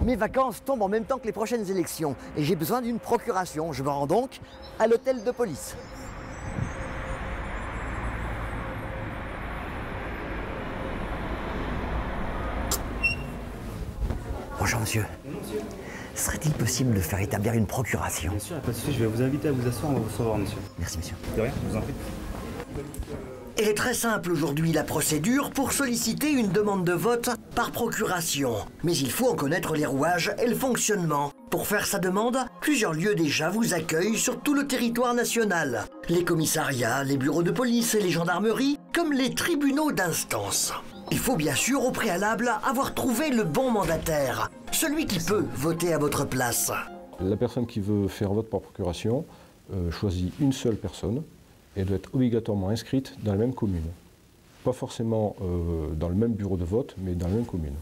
Mes vacances tombent en même temps que les prochaines élections et j'ai besoin d'une procuration. Je me rends donc à l'hôtel de police. Bonjour monsieur. Bonjour monsieur. Serait-il possible de faire établir une procuration? Bien sûr, pas de souci, je vais vous inviter à vous asseoir, on va vous recevoir monsieur. Merci monsieur. De rien, je vous en prie. Elle est très simple aujourd'hui la procédure pour solliciter une demande de vote par procuration. Mais il faut en connaître les rouages et le fonctionnement. Pour faire sa demande, plusieurs lieux déjà vous accueillent sur tout le territoire national. Les commissariats, les bureaux de police et les gendarmeries, comme les tribunaux d'instance. Il faut bien sûr au préalable avoir trouvé le bon mandataire, celui qui peut voter à votre place. La personne qui veut faire un vote par procuration choisit une seule personne et doit être obligatoirement inscrite dans la même commune. Pas forcément dans le même bureau de vote, mais dans la même commune.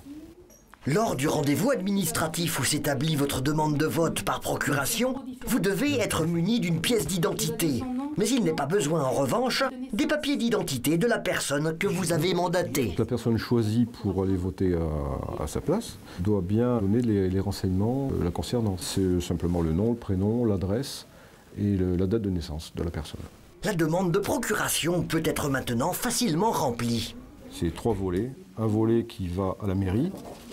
Lors du rendez-vous administratif où s'établit votre demande de vote par procuration, vous devez être muni d'une pièce d'identité. Mais il n'est pas besoin en revanche des papiers d'identité de la personne que vous avez mandatée. La personne choisie pour aller voter à sa place doit bien donner les renseignements la concernant. C'est simplement le nom, le prénom, l'adresse et la date de naissance de la personne. La demande de procuration peut être maintenant facilement remplie. C'est 3 volets. Un volet qui va à la mairie,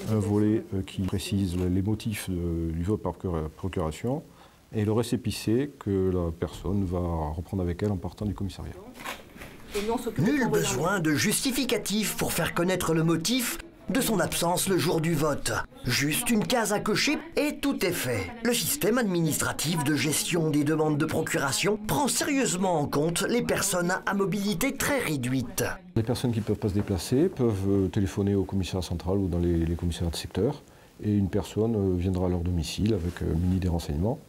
un volet qui précise les motifs du vote par procuration et le récépissé que la personne va reprendre avec elle en partant du commissariat. Nul besoin de justificatif pour faire connaître le motif de son absence le jour du vote. Juste une case à cocher et tout est fait. Le système administratif de gestion des demandes de procuration prend sérieusement en compte les personnes à mobilité très réduite. Les personnes qui ne peuvent pas se déplacer peuvent téléphoner au commissariat central ou dans les commissariats de secteur et une personne viendra à leur domicile avec muni des renseignements,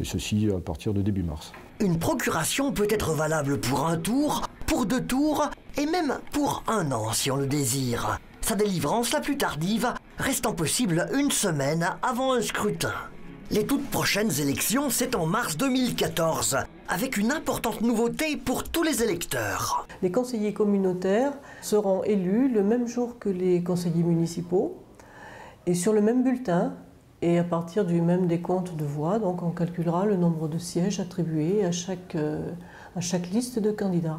et ceci à partir de début mars. Une procuration peut être valable pour un tour, pour 2 tours et même pour 1 an si on le désire. Sa délivrance la plus tardive restant possible 1 semaine avant un scrutin. Les toutes prochaines élections, c'est en mars 2014, avec une importante nouveauté pour tous les électeurs. Les conseillers communautaires seront élus le même jour que les conseillers municipaux et sur le même bulletin. Et à partir du même décompte de voix, donc on calculera le nombre de sièges attribués à chaque liste de candidats.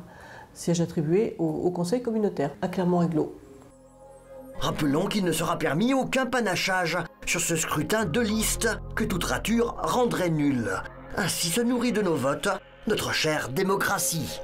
Sièges attribués au conseil communautaire, à Clermont-Réglo. Rappelons qu'il ne sera permis aucun panachage sur ce scrutin de liste que toute rature rendrait nul. Ainsi se nourrit de nos votes notre chère démocratie.